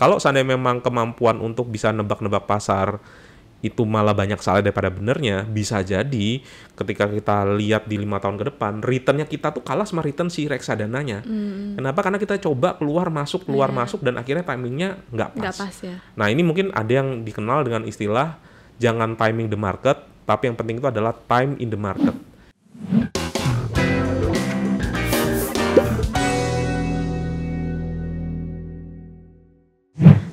Kalau seandainya memang kemampuan untuk bisa nebak-nebak pasar itu malah banyak salah daripada benernya, bisa jadi ketika kita lihat di 5 tahun ke depan, returnnya kita tuh kalah sama return si reksadananya. Kenapa? Karena kita coba keluar masuk dan akhirnya timingnya nggak pas. Ya. Nah ini mungkin ada yang dikenal dengan istilah jangan timing the market, tapi yang penting itu adalah time in the market.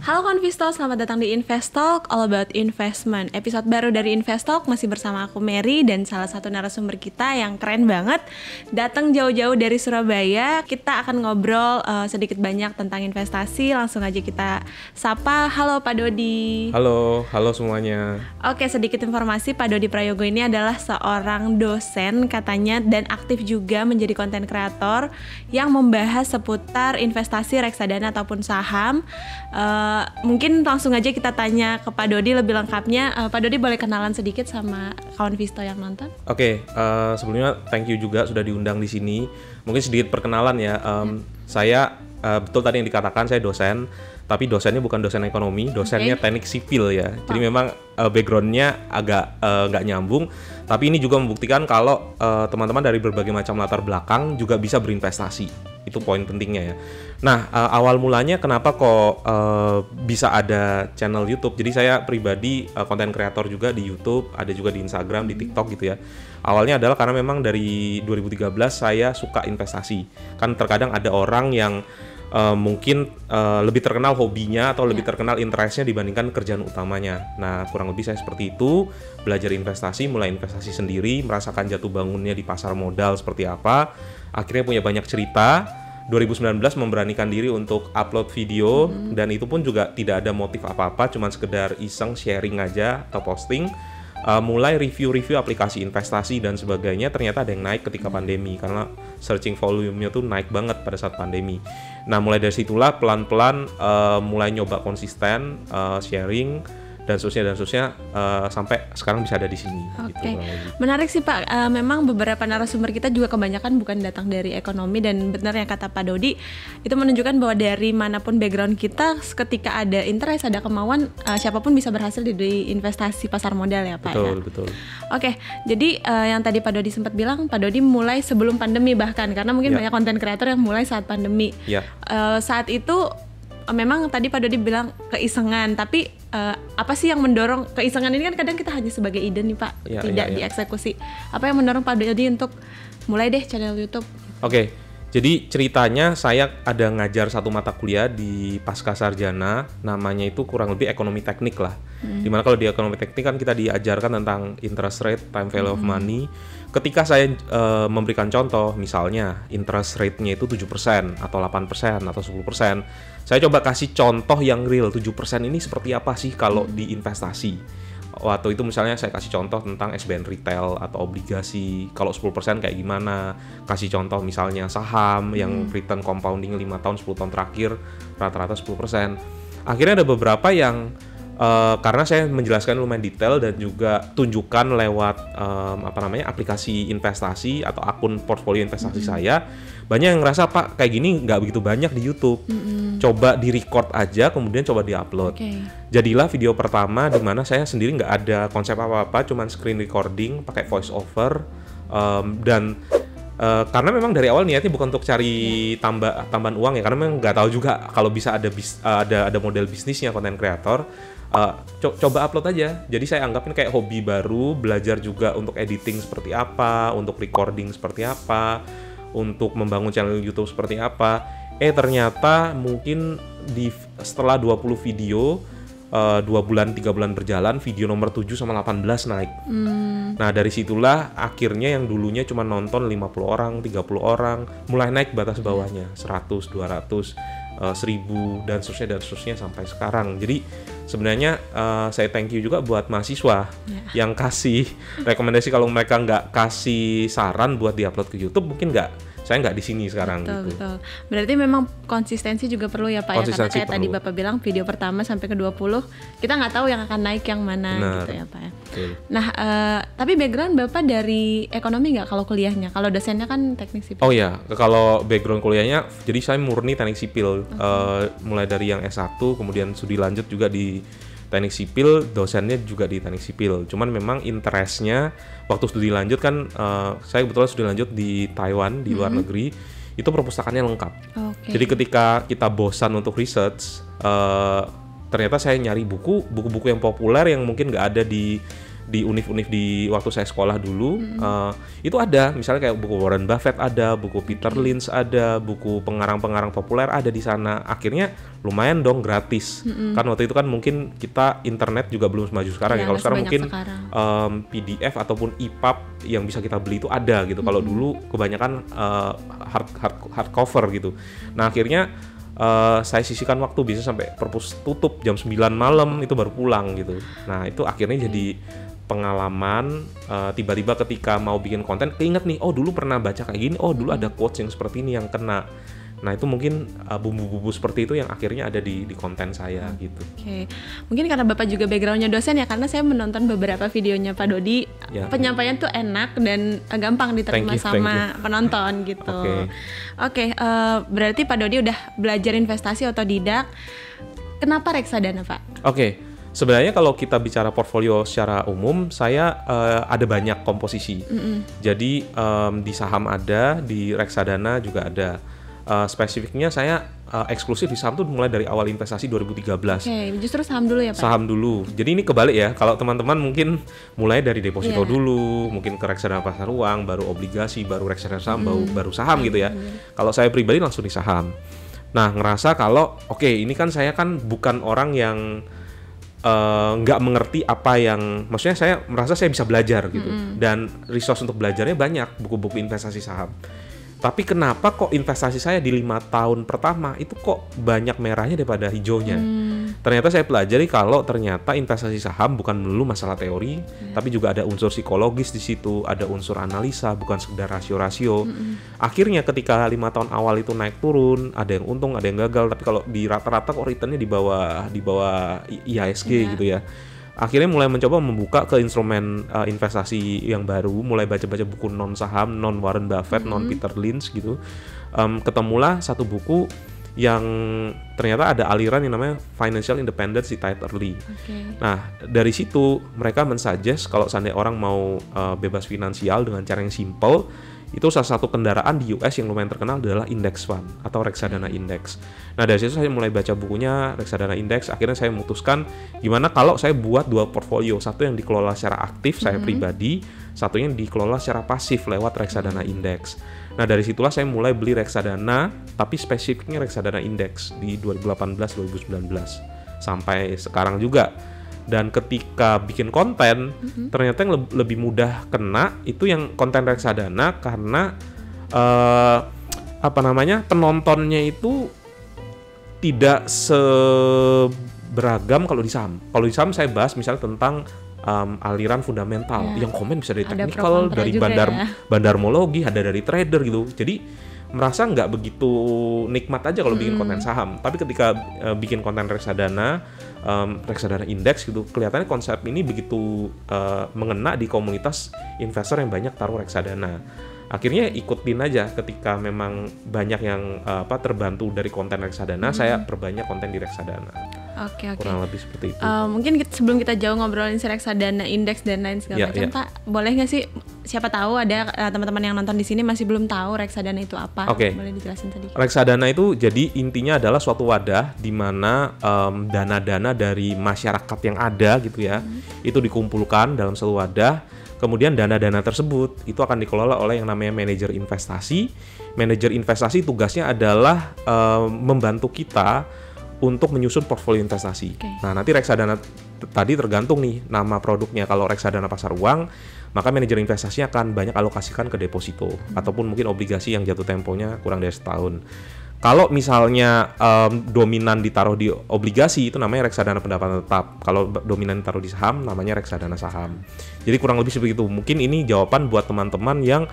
Halo Konvisto, selamat datang di Investalk, all about investment. Episode baru dari Investalk masih bersama aku Mary dan salah satu narasumber kita yang keren banget. Datang jauh-jauh dari Surabaya. Kita akan ngobrol sedikit banyak tentang investasi. Langsung aja kita sapa. Halo Pak Dodi. Halo semuanya. Oke, sedikit informasi, Pak Dodi Prayogo ini adalah seorang dosen katanya dan aktif juga menjadi konten kreator yang membahas seputar investasi reksadana ataupun saham. Mungkin langsung aja kita tanya ke Pak Dodi lebih lengkapnya. Pak Dodi boleh kenalan sedikit sama kawan Visto yang nonton? Oke, sebelumnya thank you juga sudah diundang di sini. Mungkin sedikit perkenalan ya. Saya betul tadi yang dikatakan saya dosen, tapi dosennya bukan dosen ekonomi, dosennya teknik sipil ya. Jadi memang backgroundnya agak nggak nyambung. Tapi ini juga membuktikan kalau teman-teman dari berbagai macam latar belakang juga bisa berinvestasi. Itu poin pentingnya ya. Nah, awal mulanya kenapa kok bisa ada channel YouTube? Jadi saya pribadi konten kreator juga di YouTube, ada juga di Instagram, di TikTok gitu ya. Awalnya adalah karena memang dari 2013 saya suka investasi. Kan terkadang ada orang yang mungkin lebih terkenal hobinya atau lebih terkenal interestnya dibandingkan kerjaan utamanya. Nah, kurang lebih saya seperti itu, belajar investasi, mulai investasi sendiri, merasakan jatuh bangunnya di pasar modal seperti apa. Akhirnya punya banyak cerita. 2019 memberanikan diri untuk upload video dan itu pun juga tidak ada motif apa-apa, cuman sekedar iseng sharing aja atau posting. Mulai review aplikasi investasi dan sebagainya, ternyata ada yang naik ketika pandemi karena searching volume-nya tuh naik banget pada saat pandemi. Nah, mulai dari situlah pelan-pelan mulai nyoba konsisten sharing dan seterusnya sampai sekarang bisa ada di sini. Oke. Gitu, menarik sih Pak. Memang beberapa narasumber kita juga kebanyakan bukan datang dari ekonomi dan benar yang kata Pak Dodi itu menunjukkan bahwa dari manapun background kita, ketika ada interest, ada kemauan, siapapun bisa berhasil di investasi pasar modal ya Pak. Betul. Oke. Jadi yang tadi Pak Dodi sempat bilang, Pak Dodi mulai sebelum pandemi bahkan karena mungkin banyak konten kreator yang mulai saat pandemi. Saat itu memang tadi Pak Dodi bilang keisengan, tapi apa sih yang mendorong keisengan ini? Kan kadang kita hanya sebagai ide nih Pak, tidak dieksekusi. Apa yang mendorong Pak Dodi untuk mulai deh channel YouTube? Oke, jadi ceritanya saya ada ngajar satu mata kuliah di pasca sarjana, namanya itu kurang lebih ekonomi teknik lah. Dimana kalau di ekonomi teknik kan kita diajarkan tentang interest rate, time value of money. Ketika saya memberikan contoh, misalnya interest rate-nya itu 7% atau 8% atau 10%, saya coba kasih contoh yang real, 7% ini seperti apa sih kalau di investasi. Waktu itu misalnya saya kasih contoh tentang SBN retail atau obligasi, kalau 10% kayak gimana. Kasih contoh misalnya saham yang return compounding 5 tahun, 10 tahun terakhir, rata-rata 10%. Akhirnya ada beberapa yang karena saya menjelaskan lumayan detail dan juga tunjukkan lewat aplikasi investasi atau akun portfolio investasi saya, banyak yang ngerasa Pak kayak gini nggak begitu banyak di YouTube. Coba di record aja kemudian coba di upload. Jadilah video pertama di mana saya sendiri nggak ada konsep apa-apa, cuman screen recording pakai voice over dan karena memang dari awal niatnya bukan untuk cari tambahan uang ya, karena memang nggak tahu juga kalau bisa ada model bisnisnya konten kreator. Coba upload aja. Jadi saya anggapin kayak hobi baru, belajar juga untuk editing seperti apa, untuk recording seperti apa, untuk membangun channel YouTube seperti apa. Ternyata mungkin setelah 20 video 2 bulan 3 bulan berjalan, video nomor 7 sama 18 naik. Nah dari situlah akhirnya yang dulunya cuma nonton 50 orang, 30 orang mulai naik batas bawahnya 100, 200, 1000 dan seterusnya sampai sekarang. Jadi sebenarnya saya thank you juga buat mahasiswa yang kasih rekomendasi. Kalau mereka nggak kasih saran buat diupload ke YouTube, mungkin nggak saya nggak di sini sekarang. Betul, gitu. Betul. Berarti memang konsistensi juga perlu ya Pak ya, karena kayak tadi Bapak bilang video pertama sampai ke 20 kita nggak tahu yang akan naik yang mana gitu ya Pak ya. Betul. Nah tapi background Bapak dari ekonomi nggak kalau kuliahnya? Kalau dosennya kan teknik sipil. Oh ya, kalau background kuliahnya jadi saya murni teknik sipil, mulai dari yang S1 kemudian studi lanjut juga di teknik sipil, dosennya juga di teknik sipil. Cuman memang interestnya waktu studi lanjut kan, saya kebetulan studi lanjut di Taiwan, di luar negeri, itu perpustakaannya lengkap. Jadi ketika kita bosan untuk research, ternyata saya nyari buku-buku yang populer yang mungkin nggak ada di univ-univ di waktu saya sekolah dulu. Itu ada, misalnya kayak buku Warren Buffett ada, buku Peter Lynch ada, buku pengarang-pengarang populer ada di sana. Akhirnya lumayan dong gratis. Kan waktu itu kan mungkin kita internet juga belum semaju sekarang ya. Kalau sekarang mungkin PDF ataupun EPUB yang bisa kita beli itu ada gitu. Kalau dulu kebanyakan hardcover gitu. Nah akhirnya saya sisihkan waktu bisa sampai perpus tutup jam 9 malam itu baru pulang gitu. Nah itu akhirnya jadi pengalaman, tiba-tiba ketika mau bikin konten keinget nih, oh dulu pernah baca kayak gini, oh dulu ada quotes yang seperti ini yang kena. Nah itu mungkin bumbu-bumbu seperti itu yang akhirnya ada di konten saya gitu. Mungkin karena Bapak juga backgroundnya dosen ya, karena saya menonton beberapa videonya Pak Dodi, penyampaian tuh enak dan gampang diterima sama penonton gitu. Berarti Pak Dodi udah belajar investasi otodidak. Kenapa reksadana Pak? Sebenarnya kalau kita bicara portfolio secara umum, saya ada banyak komposisi. Jadi di saham ada, di reksadana juga ada. Spesifiknya saya eksklusif di saham tuh mulai dari awal investasi 2013. Justru saham dulu ya Pak? Saham dulu. Jadi ini kebalik ya. Kalau teman-teman mungkin mulai dari deposito dulu, mungkin ke reksadana pasar uang, baru obligasi, baru reksadana saham, baru saham gitu ya. Kalau saya pribadi langsung di saham. Nah ngerasa kalau ini kan saya kan bukan orang yang nggak mengerti apa yang, maksudnya saya merasa saya bisa belajar gitu, dan resource untuk belajarnya banyak, buku-buku investasi saham. Tapi kenapa kok investasi saya di 5 tahun pertama itu kok banyak merahnya daripada hijaunya? Ternyata saya pelajari kalau ternyata investasi saham bukan melulu masalah teori, tapi juga ada unsur psikologis di situ, ada unsur analisa, bukan sekedar rasio-rasio. Akhirnya ketika 5 tahun awal itu naik turun, ada yang untung, ada yang gagal, tapi kalau di rata-rata kok returnnya di bawah IHSG gitu ya. Akhirnya mulai mencoba membuka ke instrumen investasi yang baru, mulai baca-baca buku non saham, non Warren Buffett, non Peter Lynch gitu. Ketemulah satu buku yang ternyata ada aliran yang namanya Financial Independence Retired Early. Nah dari situ mereka mensuggest kalau seandainya orang mau bebas finansial dengan cara yang simple, itu salah satu kendaraan di US yang lumayan terkenal adalah index fund atau reksadana indeks. Nah dari situ saya mulai baca bukunya reksadana indeks. Akhirnya saya memutuskan gimana kalau saya buat 2 portfolio, satu yang dikelola secara aktif saya pribadi, satunya yang dikelola secara pasif lewat reksadana indeks. Nah dari situlah saya mulai beli reksadana, tapi spesifiknya reksadana indeks di 2018-2019 sampai sekarang juga. Dan ketika bikin konten, ternyata yang lebih mudah kena itu yang konten reksadana karena penontonnya itu tidak seberagam kalau di saham. Kalau di saham saya bahas misalnya tentang aliran fundamental, yang komen bisa dari teknikal, dari bandarmologi, ada dari trader gitu. Jadi merasa nggak begitu nikmat aja kalau bikin konten saham. Tapi ketika bikin konten reksadana indeks gitu, kelihatannya konsep ini begitu mengena di komunitas investor yang banyak taruh reksadana. Akhirnya ikutin aja, ketika memang banyak yang terbantu dari konten reksadana, saya perbanyak konten di reksadana. Kurang lebih seperti itu. Mungkin sebelum kita jauh ngobrolin si reksadana indeks dan lain segala macam, Pak, boleh nggak sih, siapa tahu ada teman-teman yang nonton di sini masih belum tahu reksadana itu apa? Boleh dijelasin tadi? Reksadana itu jadi intinya adalah suatu wadah di mana dana-dana dari masyarakat yang ada gitu ya, itu dikumpulkan dalam satu wadah. Kemudian dana-dana tersebut itu akan dikelola oleh yang namanya manajer investasi. Manajer investasi tugasnya adalah membantu kita untuk menyusun portfolio investasi. Nah, nanti reksadana tadi tergantung nih nama produknya. Kalau reksadana pasar uang, maka manajer investasi akan banyak alokasikan ke deposito ataupun mungkin obligasi yang jatuh temponya kurang dari setahun. Kalau misalnya dominan ditaruh di obligasi, itu namanya reksadana pendapatan tetap. Kalau dominan ditaruh di saham, namanya reksadana saham. Jadi kurang lebih seperti itu. Mungkin ini jawaban buat teman-teman yang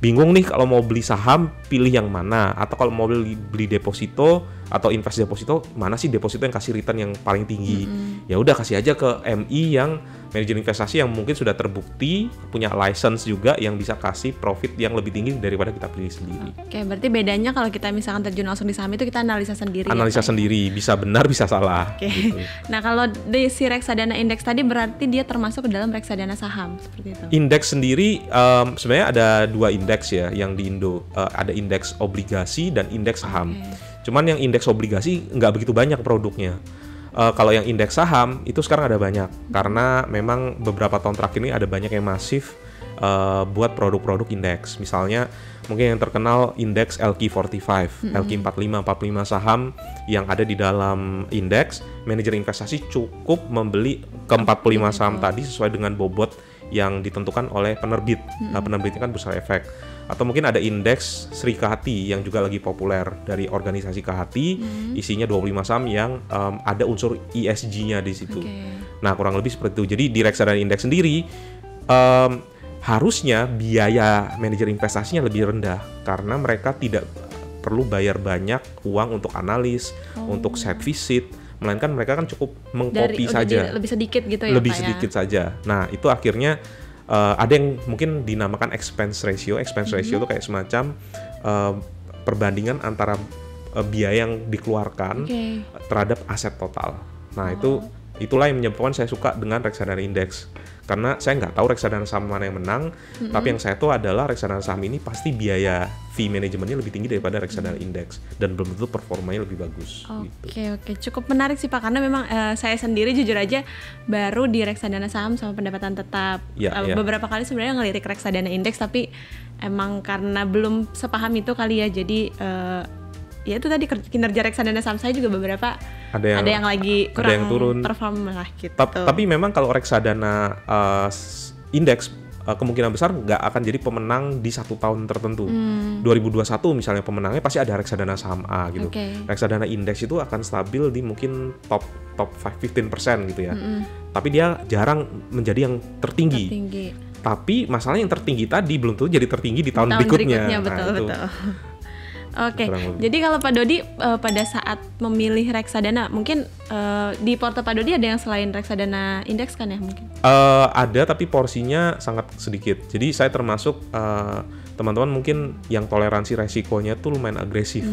bingung nih kalau mau beli saham pilih yang mana, atau kalau mau beli deposito atau invest deposito, mana sih deposito yang kasih return yang paling tinggi. Ya udah kasih aja ke MI yang manajer investasi yang mungkin sudah terbukti punya license juga yang bisa kasih profit yang lebih tinggi daripada kita pilih sendiri. Oke, berarti bedanya kalau kita misalkan terjun langsung di saham itu kita analisa sendiri. Analisa sendiri, bisa benar bisa salah. Oke. Gitu. Nah, kalau di si reksadana indeks tadi berarti dia termasuk ke dalam reksadana saham seperti itu. Indeks sendiri sebenarnya ada 2 indeks ya yang di Indo. Ada indeks obligasi dan indeks saham. Cuman yang indeks obligasi nggak begitu banyak produknya. Kalau yang indeks saham itu sekarang ada banyak karena memang beberapa tahun terakhir ini ada banyak yang masif buat produk-produk indeks. Misalnya mungkin yang terkenal indeks LQ45, LQ45 saham yang ada di dalam indeks. Manajer investasi cukup membeli ke 45 saham tadi sesuai dengan bobot yang ditentukan oleh penerbit. Penerbitnya kan Bursa Efek. Atau mungkin ada indeks Sri Kahati yang juga lagi populer dari organisasi Kahati, isinya 25 saham yang ada unsur ESG-nya di situ. Nah, kurang lebih seperti itu. Jadi di reksadana indeks sendiri harusnya biaya manajer investasinya lebih rendah karena mereka tidak perlu bayar banyak uang untuk analis, untuk site visit, melainkan mereka kan cukup mengcopy saja. Lebih sedikit gitu ya, lebih sedikit saja. Nah, itu akhirnya ada yang mungkin dinamakan expense ratio. Expense ratio itu kayak semacam perbandingan antara biaya yang dikeluarkan terhadap aset total. Nah, itulah yang menyebabkan saya suka dengan reksadana indeks. Karena saya nggak tahu reksadana saham mana yang menang, tapi yang saya tahu adalah reksadana saham ini pasti biaya fee manajemennya lebih tinggi daripada reksadana indeks dan belum tentu performanya lebih bagus. Oke, cukup menarik sih Pak, karena memang saya sendiri jujur aja baru di reksadana saham sama pendapatan tetap. Beberapa kali sebenarnya ngelirik reksadana indeks, tapi emang karena belum sepaham itu kali ya, jadi ya itu tadi kinerja reksadana saham saya juga beberapa ada yang lagi kurang yang turun, perform lah gitu. Tapi memang kalau reksadana indeks kemungkinan besar nggak akan jadi pemenang di satu tahun tertentu. 2021 misalnya pemenangnya pasti ada reksadana saham A gitu. Reksadana indeks itu akan stabil di mungkin top 15% gitu ya. Tapi dia jarang menjadi yang tertinggi. Tapi masalahnya yang tertinggi tadi belum tentu jadi tertinggi di tahun berikutnya. Betul. Oke, jadi kalau Pak Dodi pada saat memilih reksadana, mungkin di porto Pak Dodi ada yang selain reksadana indeks kan ya mungkin? Ada, tapi porsinya sangat sedikit. Jadi saya termasuk teman-teman mungkin yang toleransi resikonya tuh lumayan agresif.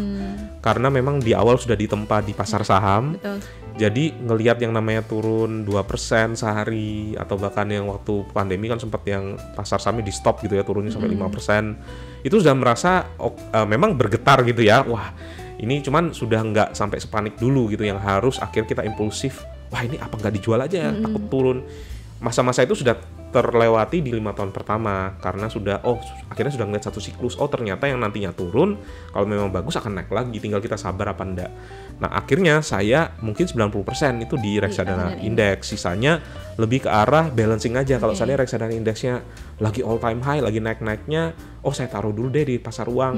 Karena memang di awal sudah ditempa di pasar saham. Betul. Jadi ngelihat yang namanya turun 2% sehari, atau bahkan yang waktu pandemi kan sempat yang pasar sahamnya di stop gitu ya, turunnya sampai 5%. Itu sudah merasa memang bergetar gitu ya. Wah, ini cuman sudah nggak sampai sepanik dulu gitu yang harus akhirnya kita impulsif. Wah, ini apa nggak dijual aja ya, takut turun. Masa-masa itu sudah terlewati di 5 tahun pertama karena akhirnya sudah ngeliat satu siklus. Ternyata yang nantinya turun kalau memang bagus akan naik lagi, tinggal kita sabar apa enggak. Nah, akhirnya saya mungkin 90% itu di reksadana indeks, sisanya lebih ke arah balancing aja. Kalau saya reksadana indeksnya lagi all time high, lagi naik-naiknya, saya taruh dulu deh di pasar uang.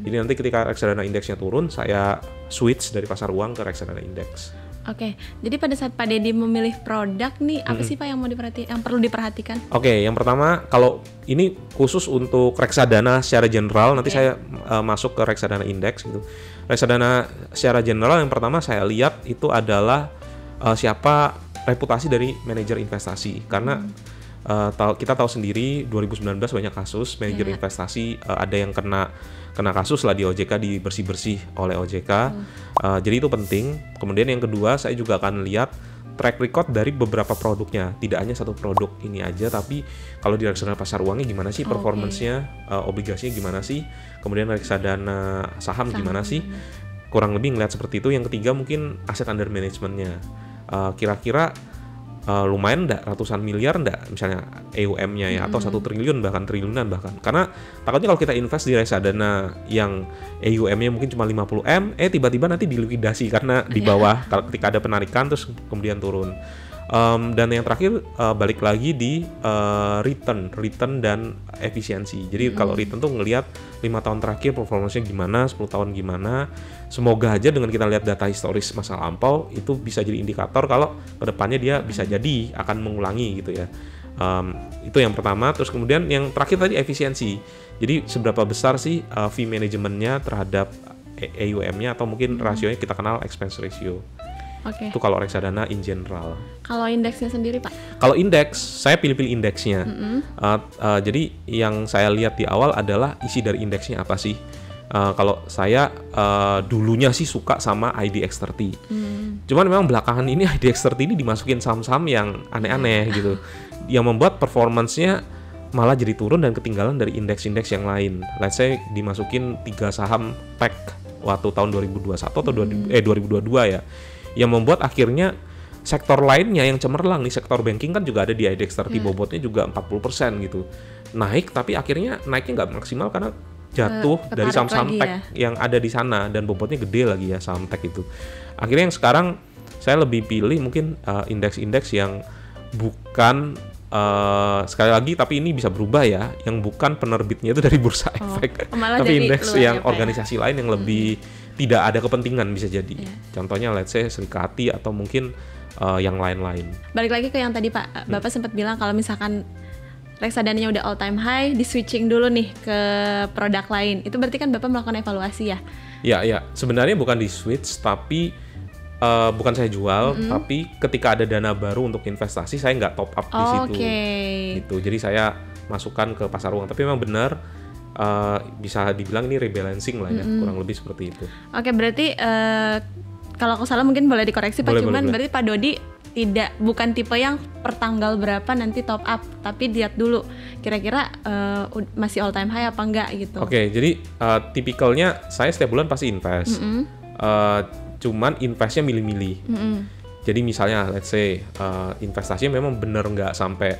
Jadi nanti ketika reksadana indeksnya turun, saya switch dari pasar uang ke reksadana indeks. Oke, jadi pada saat Pak Deddy memilih produk nih, apa sih Pak yang perlu diperhatikan? Oke, yang pertama, kalau ini khusus untuk reksadana secara general, nanti saya masuk ke reksadana indeks gitu. Reksadana secara general yang pertama saya lihat itu adalah siapa reputasi dari manajer investasi, karena kita tahu sendiri 2019 banyak kasus manajer investasi, ada yang kena kasus lah di OJK, dibersih-bersih oleh OJK. Jadi itu penting. Kemudian yang kedua, saya juga akan lihat track record dari beberapa produknya. Tidak hanya satu produk ini aja, tapi kalau di reksadana pasar uangnya gimana sih performance-nya, obligasinya gimana sih, kemudian reksadana saham gimana sih. Kurang lebih ngelihat seperti itu. Yang ketiga mungkin aset under management-nya. Kira-kira lumayan enggak, ratusan miliar enggak misalnya AUM-nya ya, atau 1 triliun bahkan triliunan bahkan. Karena takutnya kalau kita invest di reksadana yang AUM-nya mungkin cuma 50M, tiba-tiba nanti dilikuidasi karena di bawah kalau ketika ada penarikan terus kemudian turun. Dan yang terakhir balik lagi di return dan efisiensi. Jadi kalau return tuh ngelihat 5 tahun terakhir performanya gimana, 10 tahun gimana. Semoga aja dengan kita lihat data historis masa lampau itu bisa jadi indikator kalau kedepannya dia bisa jadi akan mengulangi gitu ya. Itu yang pertama. Terus kemudian yang terakhir tadi efisiensi. Jadi seberapa besar sih fee manajemennya terhadap AUM-nya, atau mungkin rasionya kita kenal expense ratio. Itu kalau reksadana in general. Kalau indeksnya sendiri, Pak? Kalau indeks, saya pilih-pilih indeksnya. Jadi yang saya lihat di awal adalah isi dari indeksnya apa sih. Kalau saya dulunya sih suka sama IDX30. Cuman memang belakangan ini IDX30 ini dimasukin saham-saham yang aneh-aneh gitu, yang membuat performance-nya malah jadi turun dan ketinggalan dari indeks-indeks yang lain. Let's say dimasukin 3 saham tech waktu tahun 2021 atau 2022 ya, yang membuat akhirnya sektor lainnya yang cemerlang nih, sektor banking kan juga ada di IDX30, bobotnya juga 40% gitu. Naik, tapi akhirnya naiknya nggak maksimal karena jatuh dari saham-saham tech yang ada di sana, dan bobotnya gede lagi ya saham tech itu. Akhirnya yang sekarang saya lebih pilih mungkin indeks-indeks yang bukan sekali lagi, tapi ini bisa berubah ya, yang bukan penerbitnya itu dari bursa efek, tapi indeks yang organisasi lain yang lebih tidak ada kepentingan bisa jadi. Contohnya let's say Serikati atau mungkin yang lain-lain. Balik lagi ke yang tadi Pak, Bapak sempat bilang kalau misalkan reksadananya udah all time high, di switching dulu nih ke produk lain. Itu berarti kan Bapak melakukan evaluasi ya? Ya, sebenarnya bukan di switch, tapi bukan saya jual, tapi ketika ada dana baru untuk investasi, saya nggak top up di situ. Gitu. Jadi saya masukkan ke pasar uang. Tapi memang benar, bisa dibilang ini rebalancing lah ya, kurang lebih seperti itu. Berarti kalau aku salah mungkin boleh dikoreksi Pak. Cuman berarti Pak Dodi bukan tipe yang per tanggal berapa nanti top up, tapi lihat dulu kira-kira masih all time high apa enggak gitu. Jadi tipikalnya saya setiap bulan pasti invest. Cuman investnya milih-milih. Jadi misalnya let's say investasinya memang bener nggak sampai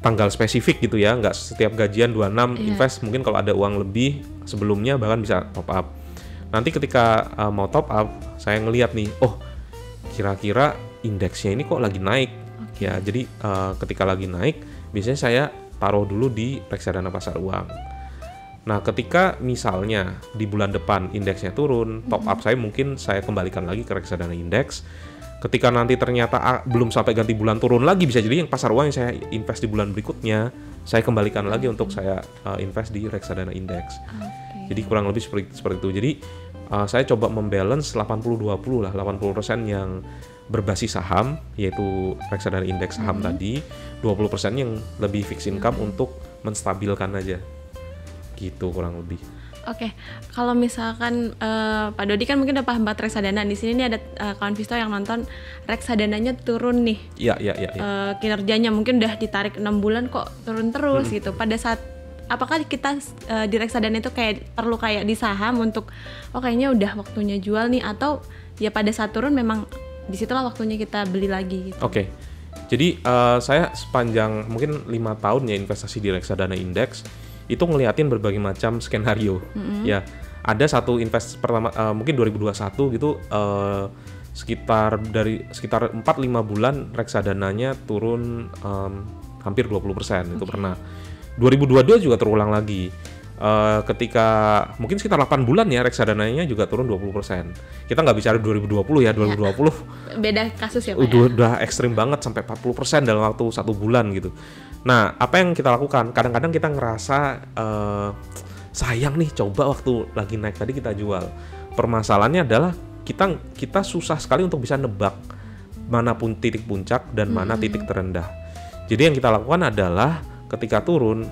tanggal spesifik gitu ya, nggak setiap gajian 26 invest, mungkin kalau ada uang lebih sebelumnya bahkan bisa top up. Nanti ketika mau top up, saya ngelihat nih, kira-kira indeksnya ini kok lagi naik. Ya, jadi ketika lagi naik, biasanya saya taruh dulu di reksadana pasar uang. Nah, ketika misalnya di bulan depan indeksnya turun, top up saya mungkin saya kembalikan lagi ke reksadana indeks. Ketika nanti ternyata belum sampai ganti bulan turun lagi, bisa jadi yang pasar uang yang saya invest di bulan berikutnya, saya kembalikan lagi untuk saya invest di reksadana indeks. Jadi kurang lebih seperti itu. Jadi saya coba membalance 80-20 lah, 80% yang berbasis saham, yaitu reksadana indeks saham tadi, 20% yang lebih fixed income untuk menstabilkan aja. Gitu kurang lebih. Kalau misalkan Pak Dodi kan mungkin udah paham banget reksadana. Di sini nih ada kawan Visto yang nonton, reksadananya turun nih. Iya. Kinerjanya mungkin udah ditarik 6 bulan kok turun terus gitu. Pada saat apakah kita di reksadana itu perlu kayak di saham untuk kayaknya udah waktunya jual nih, atau ya pada saat turun memang disitulah waktunya kita beli lagi gitu. Jadi saya sepanjang mungkin 5 tahun ya investasi di reksadana indeks, itu ngeliatin berbagai macam skenario. Ya, ada satu pertama mungkin 2021 gitu, sekitar 4-5 bulan reksadananya turun hampir 20%. Itu pernah. 2022 juga terulang lagi. Ketika mungkin sekitar 8 bulan ya reksadananya juga turun 20%. Kita nggak bicara 2020 ya, 2020 beda kasus ya Pak. Udah ekstrim banget sampai 40% dalam waktu 1 bulan gitu. Nah, apa yang kita lakukan? Kadang-kadang kita ngerasa sayang nih, coba waktu lagi naik tadi kita jual. Permasalahannya adalah kita susah sekali untuk bisa nebak mana pun titik puncak dan mana titik terendah. Jadi yang kita lakukan adalah ketika turun,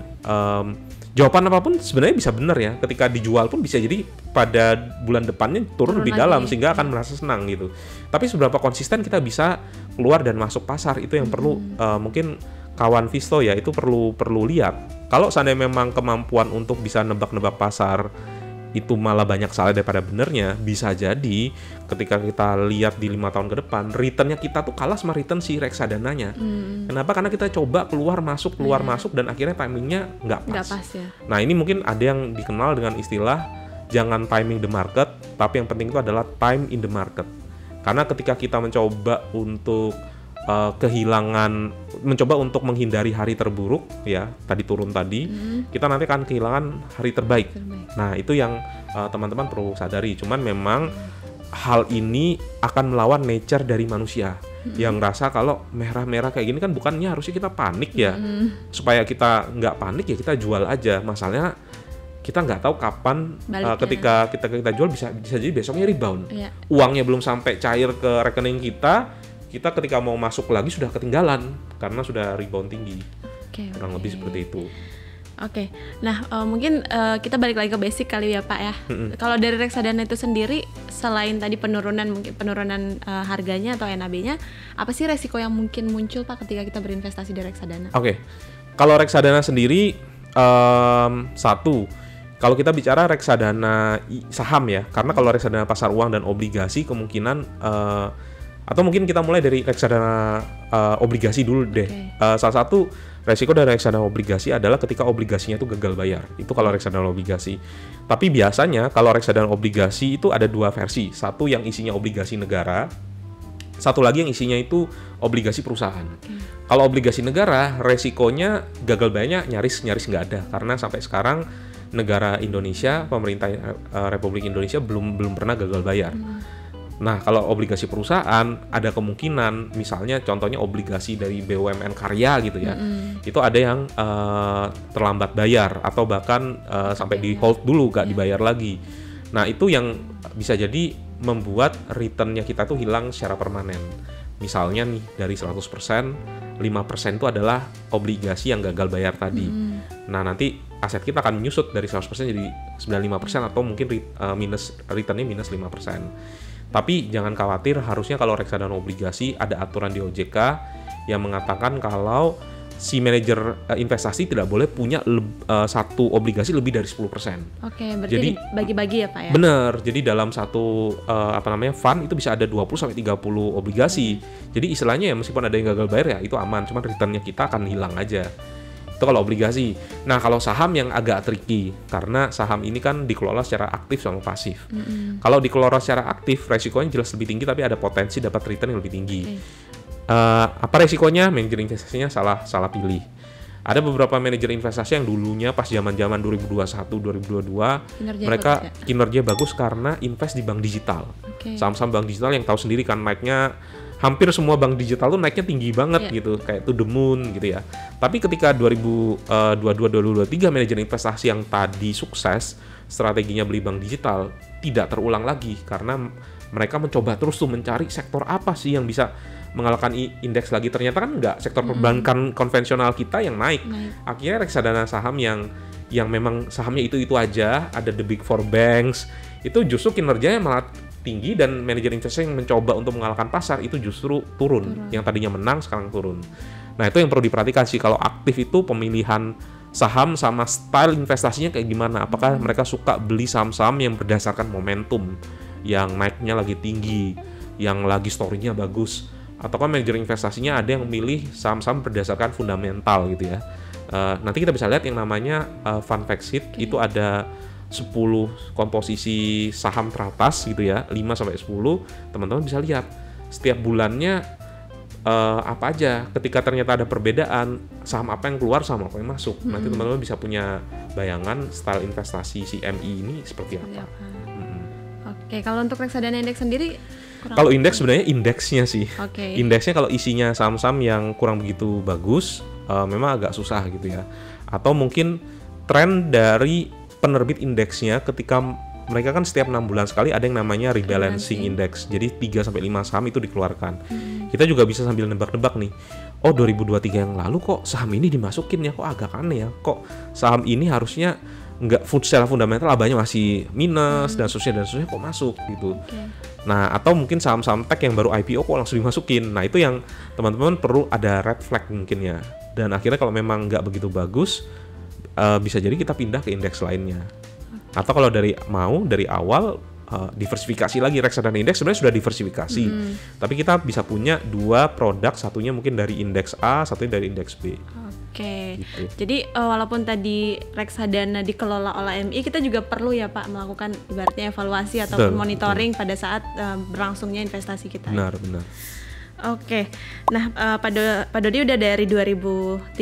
jawaban apapun sebenarnya bisa benar ya. Ketika dijual pun bisa jadi pada bulan depannya turun lebih dalam sehingga akan merasa senang gitu. Tapi seberapa konsisten kita bisa keluar dan masuk pasar, itu yang perlu mungkin kawan Visto ya itu perlu lihat. Kalau seandainya memang kemampuan untuk bisa nebak-nebak pasar itu malah banyak salah daripada benernya, bisa jadi ketika kita lihat di 5 tahun ke depan, returnnya kita tuh kalah sama return si reksadananya. Kenapa? Karena kita coba keluar masuk dan akhirnya timingnya nggak pas ya. Nah, ini mungkin ada yang dikenal dengan istilah jangan timing the market, tapi yang penting itu adalah time in the market. Karena ketika kita mencoba untuk mencoba untuk menghindari hari terburuk ya, tadi turun tadi, kita nanti akan kehilangan hari terbaik. Nah, itu yang teman-teman perlu sadari. Cuman memang hal ini akan melawan nature dari manusia. yang ngerasa kalau merah-merah kayak gini kan bukannya harusnya kita panik ya. Supaya kita nggak panik ya kita jual aja. Masalahnya kita nggak tahu kapan ketika kita jual bisa jadi besoknya rebound. Uangnya belum sampai cair ke rekening kita ketika mau masuk lagi sudah ketinggalan karena sudah rebound tinggi. Kurang lebih seperti itu. Nah mungkin kita balik lagi ke basic kali ya Pak ya. Kalau dari reksadana itu sendiri, selain tadi penurunan harganya atau NAB-nya, apa sih resiko yang mungkin muncul Pak ketika kita berinvestasi di reksadana? Kalau reksadana sendiri, satu, kalau kita bicara reksadana saham ya, karena kalau reksadana pasar uang dan obligasi kemungkinan atau mungkin kita mulai dari reksadana obligasi dulu deh. Salah satu resiko dari reksadana obligasi adalah ketika obligasinya itu gagal bayar. Itu kalau reksadana obligasi. Tapi biasanya kalau reksadana obligasi itu ada dua versi. Satu yang isinya obligasi negara, satu lagi yang isinya itu obligasi perusahaan. Kalau obligasi negara, resikonya gagal bayarnya nyaris nggak ada. Karena sampai sekarang negara Indonesia, pemerintah Republik Indonesia belum pernah gagal bayar. Nah, kalau obligasi perusahaan ada kemungkinan, misalnya contohnya obligasi dari BUMN karya gitu ya, itu ada yang terlambat bayar atau bahkan sampai di hold dulu gak dibayar lagi. Nah, itu yang bisa jadi membuat returnnya kita tuh hilang secara permanen. Misalnya nih dari 100%, 5% itu adalah obligasi yang gagal bayar tadi. Nah, nanti aset kita akan menyusut dari 100% jadi 95% atau mungkin returnnya minus 5%. Tapi jangan khawatir, harusnya kalau reksadana obligasi ada aturan di OJK yang mengatakan kalau si manajer investasi tidak boleh punya satu obligasi lebih dari 10%. Berarti jadi bagi-bagi ya Pak ya? Bener, jadi dalam satu fund itu bisa ada 20-30 obligasi. Jadi istilahnya ya meskipun ada yang gagal bayar ya itu aman, cuman returnnya kita akan hilang aja. Itu kalau obligasi. Nah, kalau saham yang agak tricky, karena saham ini kan dikelola secara aktif sama pasif. Kalau dikelola secara aktif, resikonya jelas lebih tinggi, tapi ada potensi dapat return yang lebih tinggi. Apa resikonya? Manajer investasinya salah pilih. Ada beberapa manajer investasi yang dulunya pas zaman-zaman 2021-2022, mereka kinerja bagus karena invest di bank digital. Saham-saham bank digital yang tahu sendiri kan naiknya, hampir semua bank digital tuh naiknya tinggi banget gitu, kayak to the moon gitu ya. Tapi ketika 2022-2023 manajer investasi yang tadi sukses, strateginya beli bank digital tidak terulang lagi karena mereka mencoba terus tuh mencari sektor apa sih yang bisa mengalahkan indeks lagi. Ternyata kan enggak, sektor perbankan konvensional kita yang naik. Akhirnya reksadana saham yang memang sahamnya itu aja, ada the big four banks, itu justru kinerjanya malah tinggi dan manajer investasi yang mencoba untuk mengalahkan pasar itu justru turun. Yang tadinya menang sekarang turun. Nah, itu yang perlu diperhatikan sih, kalau aktif itu pemilihan saham sama style investasinya kayak gimana. Apakah mereka suka beli saham-saham yang berdasarkan momentum, yang naiknya lagi tinggi, yang lagi story-nya bagus, ataukah manajer investasinya ada yang milih saham-saham berdasarkan fundamental gitu ya. Nanti kita bisa lihat yang namanya fund fact sheet, itu ada 10 komposisi saham teratas gitu ya, 5-10, teman-teman bisa lihat setiap bulannya apa aja. Ketika ternyata ada perbedaan, saham apa yang keluar, saham apa yang masuk, nanti teman-teman bisa punya bayangan style investasi si MI ini seperti apa. Kalau untuk reksadana indeks sendiri? Kalau indeks sebenarnya indeksnya sih. Indeksnya kalau isinya saham-saham yang kurang begitu bagus, memang agak susah gitu ya. Atau mungkin tren dari penerbit indeksnya ketika mereka kan setiap 6 bulan sekali ada yang namanya rebalancing index. Jadi 3-5 saham itu dikeluarkan. Kita juga bisa sambil nebak-nebak nih. Oh, 2023 yang lalu kok saham ini dimasukin ya, kok agak aneh ya. Kok saham ini harusnya nggak secara fundamental labanya masih minus dan seterusnya kok masuk gitu. Nah, atau mungkin saham-saham tech yang baru IPO kok langsung dimasukin. Nah, itu yang teman-teman perlu ada red flag mungkin ya. Dan akhirnya kalau memang nggak begitu bagus, bisa jadi kita pindah ke indeks lainnya. Atau kalau dari awal diversifikasi lagi. Reksadana indeks sebenarnya sudah diversifikasi, tapi kita bisa punya 2 produk, satunya mungkin dari indeks A, satunya dari indeks B. Gitu. Jadi walaupun tadi reksadana dikelola oleh MI, kita juga perlu ya Pak melakukan ibaratnya evaluasi ataupun monitoring pada saat berlangsungnya investasi kita. Benar. Nah Pak Dodi udah dari 2013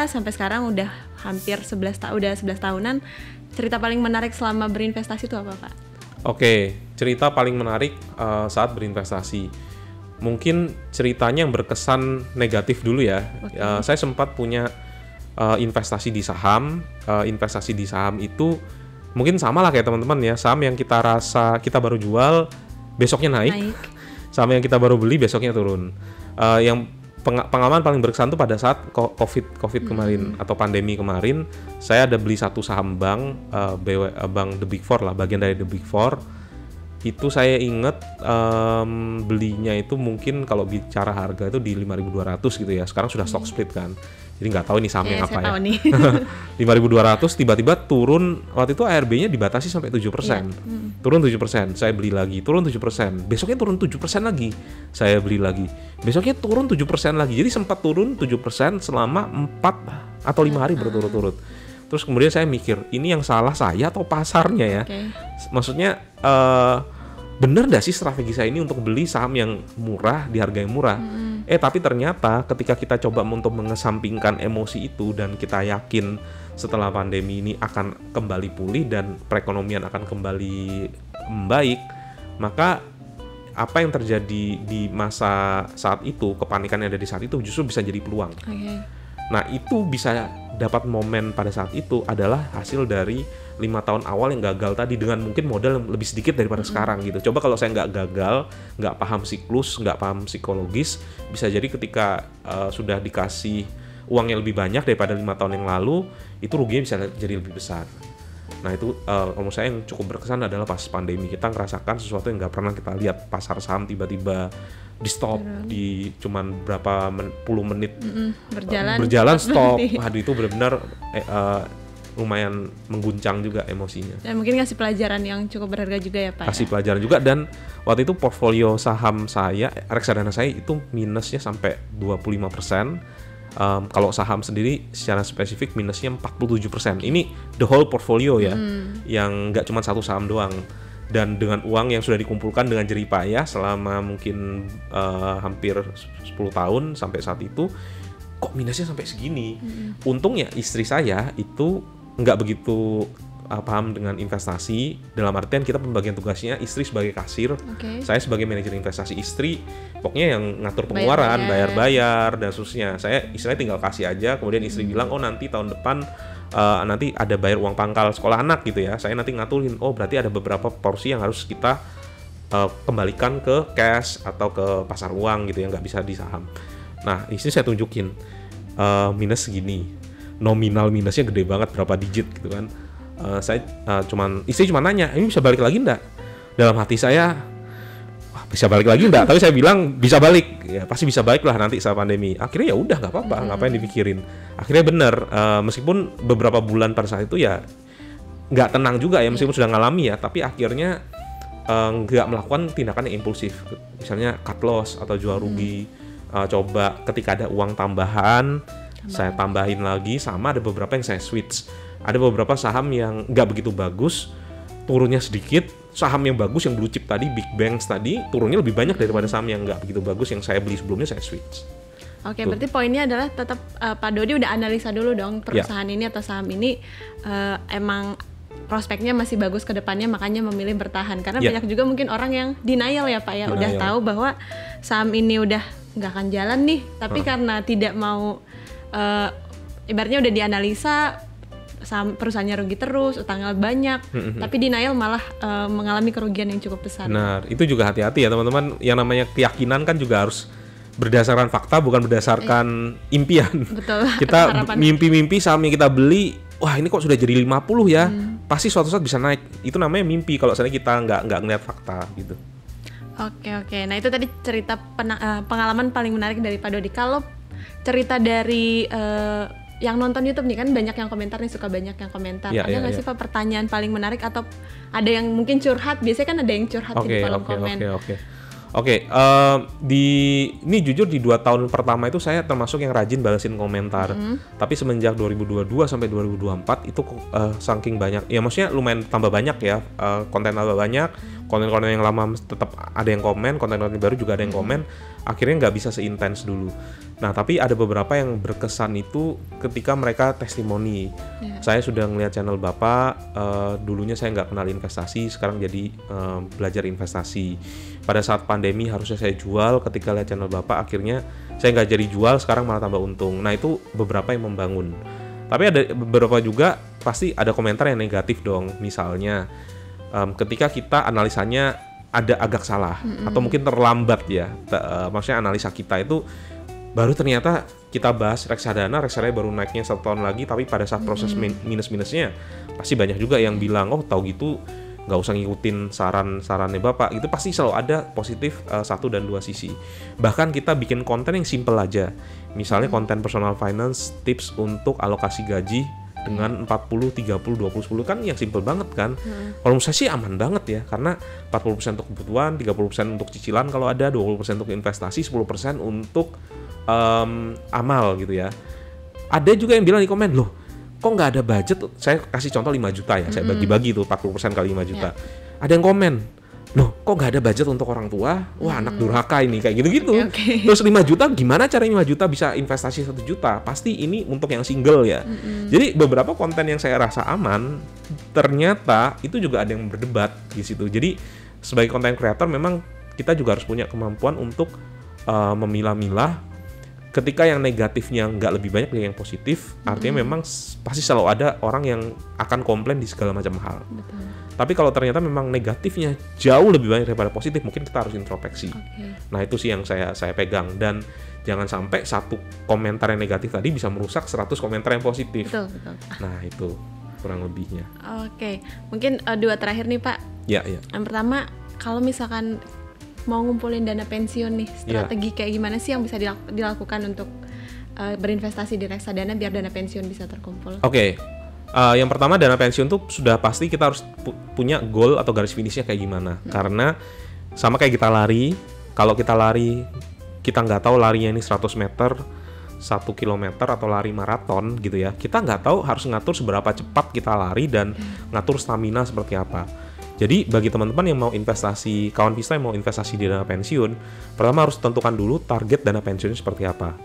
sampai sekarang udah hampir 11 tahunan. Cerita paling menarik selama berinvestasi itu apa Pak? Cerita paling menarik saat berinvestasi. mungkin ceritanya yang berkesan negatif dulu ya. Saya sempat punya investasi di saham. Investasi di saham itu mungkin sama lah kayak teman-teman ya. Saham yang kita rasa kita baru jual besoknya naik. Saham yang kita baru beli besoknya turun. Yang pengalaman paling berkesan tuh pada saat COVID kemarin atau pandemi kemarin, saya ada beli satu saham bank, bank The Big Four lah, bagian dari The Big Four. Itu saya inget belinya itu mungkin kalau bicara harga itu di 5.200 gitu ya. Sekarang sudah stock split kan. Jadi nggak tahu ini sahamnya apa ya. 5.200 tiba-tiba turun, waktu itu ARB-nya dibatasi sampai 7%. Turun 7%, saya beli lagi, turun 7%. Besoknya turun 7% lagi, saya beli lagi. Besoknya turun 7% lagi. Jadi sempat turun 7% selama 4 atau 5 hari berturut-turut. Terus kemudian saya mikir, ini yang salah saya atau pasarnya ya? Maksudnya bener gak sih strategi saya ini untuk beli saham yang murah di harga yang murah? Tapi ternyata ketika kita coba untuk mengesampingkan emosi itu dan kita yakin setelah pandemi ini akan kembali pulih dan perekonomian akan kembali membaik, maka apa yang terjadi di masa saat itu, kepanikan yang ada di saat itu justru bisa jadi peluang. Nah, itu bisa dapat momen pada saat itu adalah hasil dari 5 tahun awal yang gagal tadi dengan mungkin modal yang lebih sedikit daripada sekarang gitu. Coba kalau saya nggak gagal, nggak paham siklus, nggak paham psikologis, bisa jadi ketika sudah dikasih uang yang lebih banyak daripada 5 tahun yang lalu, itu ruginya bisa jadi lebih besar. Nah itu kalau saya yang cukup berkesan adalah pas pandemi, kita ngerasakan sesuatu yang nggak pernah kita lihat. Pasar saham tiba-tiba di stop di cuman berapa puluh menit berjalan stop. Waduh, itu benar-benar lumayan mengguncang juga emosinya. Dan mungkin ngasih pelajaran yang cukup berharga juga ya Pak. Kasih pelajaran juga, dan waktu itu portfolio saham saya, reksadana saya itu minusnya sampai 25%. Kalau saham sendiri secara spesifik minusnya 47%. Ini the whole portfolio ya, yang nggak cuma satu saham doang. Dan dengan uang yang sudah dikumpulkan dengan jerih payah selama mungkin hampir 10 tahun sampai saat itu, kok minusnya sampai segini. Untungnya istri saya itu nggak begitu paham dengan investasi, dalam artian kita pembagian tugasnya, istri sebagai kasir, saya sebagai manajer investasi, istri pokoknya yang ngatur pengeluaran, bayar-bayar dan seterusnya. Saya istilahnya tinggal kasih aja, kemudian istri bilang, oh nanti tahun depan nanti ada bayar uang pangkal sekolah anak gitu ya, saya nanti ngaturin, oh berarti ada beberapa porsi yang harus kita kembalikan ke cash atau ke pasar uang gitu ya, nggak bisa di saham. Nah istri saya tunjukin minus segini, nominal minusnya gede banget, berapa digit gitu kan. Istri cuma nanya, ini bisa balik lagi enggak? Dalam hati saya, bisa balik lagi enggak? Tapi saya bilang bisa balik, ya pasti bisa balik lah nanti saat pandemi. Akhirnya ya udah nggak apa-apa, ngapain dipikirin. Akhirnya bener, meskipun beberapa bulan pada saat itu ya nggak tenang juga ya, meskipun sudah ngalami ya, tapi akhirnya nggak melakukan tindakan yang impulsif, misalnya cut loss atau jual rugi. Coba ketika ada uang tambahan, saya tambahin lagi, sama ada beberapa yang saya switch. Ada beberapa saham yang nggak begitu bagus, turunnya sedikit. Saham yang bagus, yang blue chip tadi, big banks tadi, turunnya lebih banyak daripada saham yang nggak begitu bagus yang saya beli sebelumnya, saya switch. Oke, berarti poinnya adalah tetap Pak Dodi udah analisa dulu dong perusahaan ini atau saham ini emang prospeknya masih bagus ke depannya, makanya memilih bertahan. Karena banyak juga mungkin orang yang denial ya Pak ya, udah tahu bahwa saham ini udah nggak akan jalan nih, tapi karena tidak mau ibaratnya udah dianalisa perusahaannya rugi terus, utangnya banyak, tapi denial malah mengalami kerugian yang cukup besar. Benar, itu juga hati-hati ya teman-teman. Yang namanya keyakinan kan juga harus berdasarkan fakta, bukan berdasarkan impian. Betul. Kita mimpi-mimpi saham yang kita beli, wah ini kok sudah jadi 50 ya, pasti suatu saat bisa naik. Itu namanya mimpi kalau misalnya kita nggak ngeliat fakta gitu. Oke. Nah itu tadi cerita pengalaman paling menarik dari Pak Dodi. Kalau cerita dari yang nonton YouTube nih, kan banyak yang komentar nih, suka banyak yang komentar. Ada nggak sih Pak pertanyaan paling menarik, atau ada yang mungkin curhat? Biasanya kan ada yang curhat di kolom komen. Ini jujur di 2 tahun pertama itu saya termasuk yang rajin balesin komentar. Tapi semenjak 2022 sampai 2024 itu saking banyak, ya maksudnya lumayan tambah banyak ya, konten tambah banyak, konten-konten yang lama tetap ada yang komen, konten-konten baru juga ada yang komen, akhirnya nggak bisa seintens dulu. Nah, tapi ada beberapa yang berkesan itu ketika mereka testimoni. Saya sudah ngeliat channel Bapak, dulunya saya nggak kenal investasi, sekarang jadi belajar investasi. Pada saat pandemi harusnya saya jual, ketika lihat channel Bapak akhirnya saya nggak jadi jual, sekarang malah tambah untung. Nah, itu beberapa yang membangun. Tapi ada beberapa juga pasti ada komentar yang negatif dong, misalnya ketika kita analisanya ada agak salah atau mungkin terlambat ya, maksudnya analisa kita itu baru ternyata kita bahas reksadana baru naiknya 1 tahun lagi, tapi pada saat proses minus-minusnya pasti banyak juga yang bilang tahu gitu nggak usah ngikutin saran-sarannya Bapak. Itu pasti selalu ada positif 1 dan 2 sisi. Bahkan kita bikin konten yang simple aja, misalnya konten personal finance, tips untuk alokasi gaji dengan 40, 30, 20, 10 kan yang simple banget kan. Kalau menurut saya sih aman banget ya, karena 40% untuk kebutuhan, 30% untuk cicilan kalau ada, 20% untuk investasi, 10% untuk amal gitu ya. Ada juga yang bilang di komen, loh kok nggak ada budget? Saya kasih contoh 5 juta ya, saya bagi-bagi tuh 40% kali 5 juta. Ada yang komen, loh kok nggak ada budget untuk orang tua? Wah anak durhaka ini, kayak gitu-gitu. Terus 5 juta gimana caranya 5 juta bisa investasi 1 juta? Pasti ini untuk yang single ya. Jadi beberapa konten yang saya rasa aman, ternyata itu juga ada yang berdebat di situ. Jadi sebagai content creator memang kita juga harus punya kemampuan untuk memilah-milah. Ketika yang negatifnya nggak lebih banyak dari yang positif, artinya memang pasti selalu ada orang yang akan komplain di segala macam hal. Betul. Tapi kalau ternyata memang negatifnya jauh lebih banyak daripada positif, mungkin kita harus introspeksi. Nah itu sih yang saya pegang, dan jangan sampai satu komentar yang negatif tadi bisa merusak 100 komentar yang positif. Betul. Nah itu kurang lebihnya. Oke, mungkin 2 terakhir nih Pak. Ya. Yang pertama, kalau misalkan mau ngumpulin dana pensiun nih, strategi kayak gimana sih yang bisa dilakukan untuk berinvestasi di reksadana biar dana pensiun bisa terkumpul? Oke. Yang pertama, dana pensiun tuh sudah pasti kita harus punya goal atau garis finishnya kayak gimana. Karena sama kayak kita lari, kalau kita lari kita nggak tahu larinya ini 100 meter, 1 kilometer atau lari maraton gitu ya, kita nggak tahu harus ngatur seberapa cepat kita lari dan ngatur stamina seperti apa. Jadi bagi teman-teman yang mau investasi, kawan Vista yang mau investasi di dana pensiun, pertama harus tentukan dulu target dana pensiunnya seperti apa.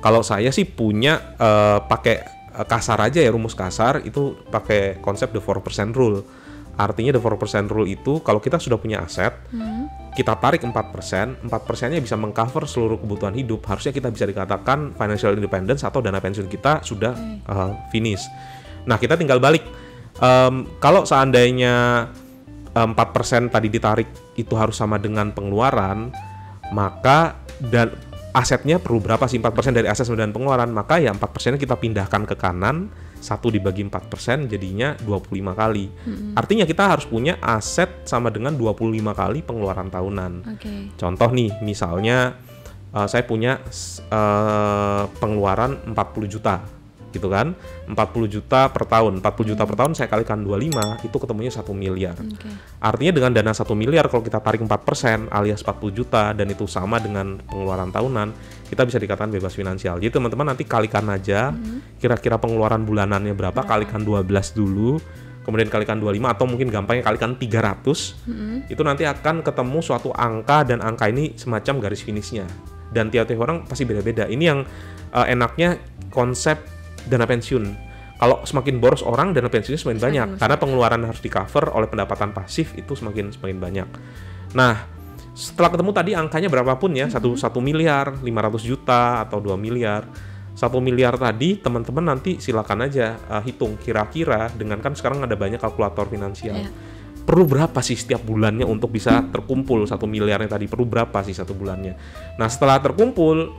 Kalau saya sih punya pakai kasar aja ya, rumus kasar itu pakai konsep the 4% rule. Artinya the 4% rule itu kalau kita sudah punya aset, kita tarik 4%, 4%-nya bisa mengcover seluruh kebutuhan hidup. Harusnya kita bisa dikatakan financial independence atau dana pensiun kita sudah finish. Nah, kita tinggal balik. Kalau seandainya 4% tadi ditarik itu harus sama dengan pengeluaran, maka dan asetnya perlu berapa sih 4% dari aset dan pengeluaran, maka ya 4% kita pindahkan ke kanan, 1 dibagi 4% jadinya 25 kali. Artinya kita harus punya aset sama dengan 25 kali pengeluaran tahunan. Contoh nih, misalnya saya punya pengeluaran 40 juta gitu kan, 40 juta per tahun, 40 juta per tahun saya kalikan 25, itu ketemunya 1 miliar. Artinya dengan dana 1 miliar kalau kita tarik 4% alias 40 juta dan itu sama dengan pengeluaran tahunan, kita bisa dikatakan bebas finansial. Jadi teman-teman nanti kalikan aja kira-kira pengeluaran bulanannya berapa, kalikan 12 dulu, kemudian kalikan 25 atau mungkin gampangnya kalikan 300, itu nanti akan ketemu suatu angka, dan angka ini semacam garis finishnya. Dan tiap-tiap orang pasti beda-beda. Ini yang enaknya konsep dana pensiun. Kalau semakin boros orang, dana pensiunnya semakin banyak karena pengeluaran harus di cover oleh pendapatan pasif itu semakin banyak. Nah, setelah ketemu tadi angkanya berapapun ya, 1 miliar, 500 juta atau 2 miliar. 1 miliar tadi teman-teman nanti silakan aja hitung kira-kira dengan kan sekarang ada banyak kalkulator finansial. Perlu berapa sih setiap bulannya untuk bisa terkumpul 1 miliarnya tadi, perlu berapa sih 1 bulannya. Nah, setelah terkumpul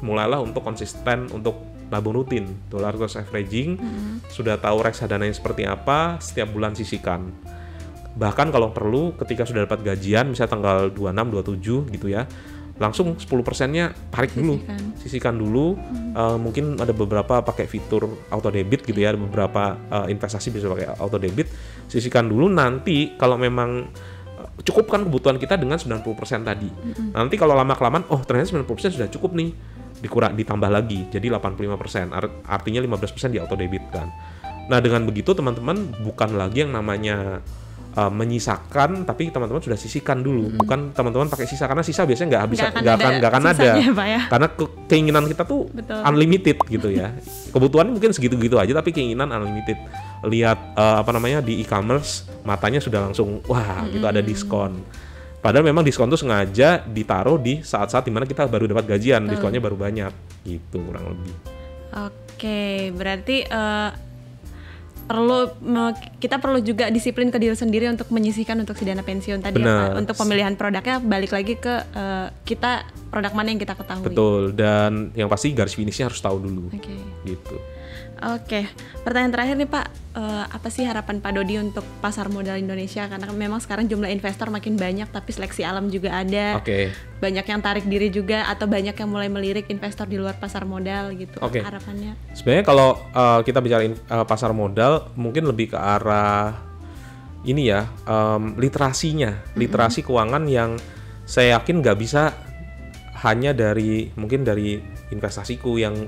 mulailah untuk konsisten untuk nabung rutin, dollar cost averaging, sudah tahu reksadananya seperti apa, setiap bulan sisihkan. Bahkan kalau perlu ketika sudah dapat gajian, misalnya tanggal 26, 27 gitu ya, langsung 10%-nya tarik dulu, sisihkan dulu. Mungkin ada beberapa pakai fitur auto debit gitu ya, ada beberapa investasi bisa pakai auto debit, sisihkan dulu. Nanti kalau memang cukupkan kebutuhan kita dengan 90% tadi. Nanti kalau lama-kelamaan, ternyata 90% sudah cukup nih, ditambah lagi jadi 85%, artinya 15% di auto debit kan. Nah dengan begitu teman-teman bukan lagi yang namanya menyisakan, tapi teman-teman sudah sisihkan dulu, bukan teman-teman pakai sisa, karena sisa biasanya nggak akan ada, ya? Karena keinginan kita tuh unlimited gitu ya. Kebutuhan mungkin segitu-gitu aja, tapi keinginan unlimited. Lihat di e-commerce, matanya sudah langsung wah gitu ada diskon. Padahal memang diskon tuh sengaja ditaruh di saat-saat dimana kita baru dapat gajian, diskonnya baru banyak, gitu kurang lebih. Oke, berarti kita perlu juga disiplin ke diri sendiri untuk menyisihkan untuk si dana pensiun tadi ya, untuk pemilihan produknya balik lagi ke kita produk mana yang kita ketahui. Betul, dan yang pasti garis finishnya harus tahu dulu. Gitu. Oke, pertanyaan terakhir nih Pak, apa sih harapan Pak Dodi untuk pasar modal Indonesia? Karena memang sekarang jumlah investor makin banyak, tapi seleksi alam juga ada. Banyak yang tarik diri juga, atau banyak yang mulai melirik investor di luar pasar modal gitu. Harapannya? Sebenarnya kalau kita bicarain pasar modal, mungkin lebih ke arah ini ya, literasinya, literasi keuangan yang saya yakin nggak bisa hanya dari investasiku yang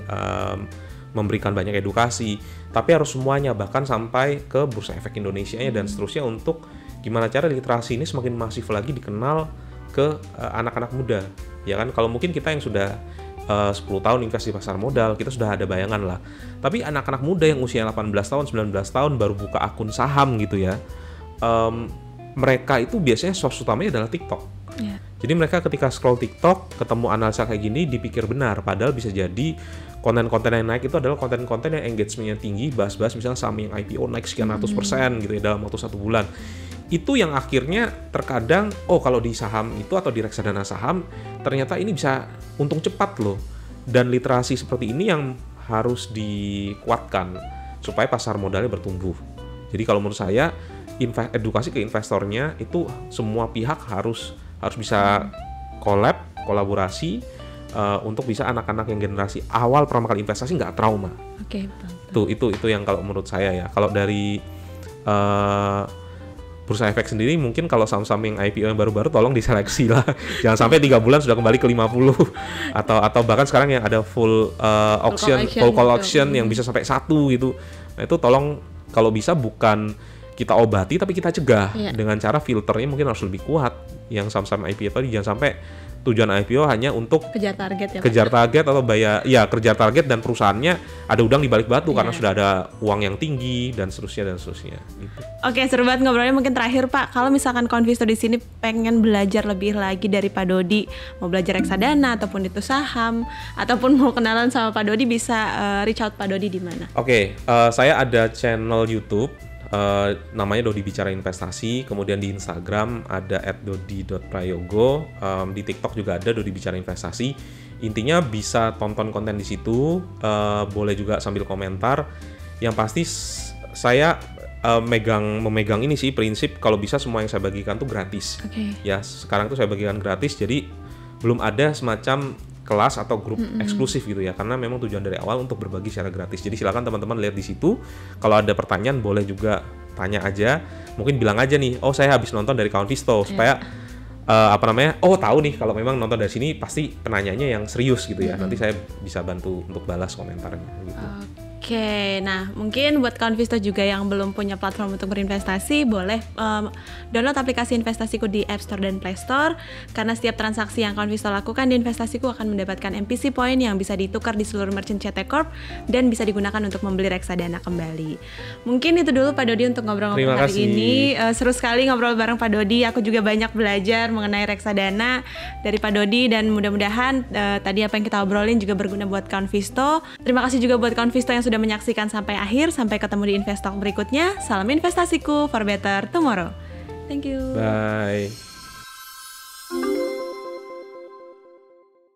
memberikan banyak edukasi, tapi harus semuanya, bahkan sampai ke Bursa Efek Indonesia-nya dan seterusnya, untuk gimana cara literasi ini semakin masif lagi dikenal ke anak-anak muda. Ya kan, kalau mungkin kita yang sudah 10 tahun investasi pasar modal, kita sudah ada bayangan lah. Tapi anak-anak muda yang usia 18 tahun, 19 tahun baru buka akun saham gitu ya, mereka itu biasanya source utamanya adalah TikTok. Jadi mereka ketika scroll TikTok, ketemu analisa kayak gini, dipikir benar, padahal bisa jadi konten-konten yang naik itu adalah konten-konten yang engagement-nya tinggi, bahas-bahas misalnya saham yang IPO naik sekian ratus % gitu ya dalam waktu 1 bulan. Itu yang akhirnya terkadang, kalau di saham itu atau di reksadana saham, ternyata ini bisa untung cepat loh. Dan literasi seperti ini yang harus dikuatkan supaya pasar modalnya bertumbuh. Jadi kalau menurut saya, edukasi ke investornya itu semua pihak harus bisa kolaborasi, untuk bisa anak-anak yang generasi awal pertama kali investasi nggak trauma. Itu yang kalau menurut saya ya. Kalau dari Bursa Efek sendiri, mungkin kalau saham-saham yang IPO yang baru-baru tolong diseleksi lah. Jangan sampai 3 bulan sudah kembali ke 50 atau bahkan sekarang yang ada full call auction yang bisa sampai 1 gitu. Nah itu tolong kalau bisa bukan kita obati tapi kita cegah dengan cara filternya mungkin harus lebih kuat. Yang saham-saham IPO tadi jangan sampai tujuan IPO hanya untuk kejar target atau kejar target dan perusahaannya ada udang di balik batu karena sudah ada uang yang tinggi dan seterusnya gitu. Oke, seru banget ngobrolnya. Mungkin terakhir Pak, kalau misalkan Konvisto di sini pengen belajar lebih lagi dari Pak Dodi, mau belajar reksadana ataupun itu saham ataupun mau kenalan sama Pak Dodi, bisa reach out Pak Dodi di mana? Saya ada channel YouTube namanya Dodi Bicara Investasi, kemudian di Instagram ada @dodi.prayogo, di TikTok juga ada Dodi Bicara Investasi. Intinya bisa tonton konten di situ, boleh juga sambil komentar. Yang pasti saya memegang ini sih prinsip, kalau bisa semua yang saya bagikan tuh gratis. Ya sekarang tuh saya bagikan gratis, jadi belum ada semacam kelas atau grup eksklusif gitu ya, karena memang tujuan dari awal untuk berbagi secara gratis. Jadi silakan teman-teman lihat di situ. Kalau ada pertanyaan boleh juga tanya aja. Mungkin bilang aja nih, saya habis nonton dari Konvisto, supaya tahu nih kalau memang nonton dari sini pasti penanyanya yang serius gitu ya. Nanti saya bisa bantu untuk balas komentarnya gitu. Oke, nah mungkin buat Konvisto juga yang belum punya platform untuk berinvestasi, boleh download aplikasi investasiku di App Store dan Play Store, karena setiap transaksi yang Konvisto lakukan di investasiku akan mendapatkan MPC point yang bisa ditukar di seluruh merchant CT Corp dan bisa digunakan untuk membeli reksadana kembali. Mungkin itu dulu Pak Dodi untuk ngobrol-ngobrol hari ini. Seru sekali ngobrol bareng Pak Dodi. Aku juga banyak belajar mengenai reksadana dari Pak Dodi, dan mudah-mudahan tadi apa yang kita obrolin juga berguna buat Konvisto. Terima kasih juga buat Konvisto yang sudah menyaksikan sampai akhir. Sampai ketemu di Investalk berikutnya. Salam investasiku for better tomorrow. Thank you. Bye.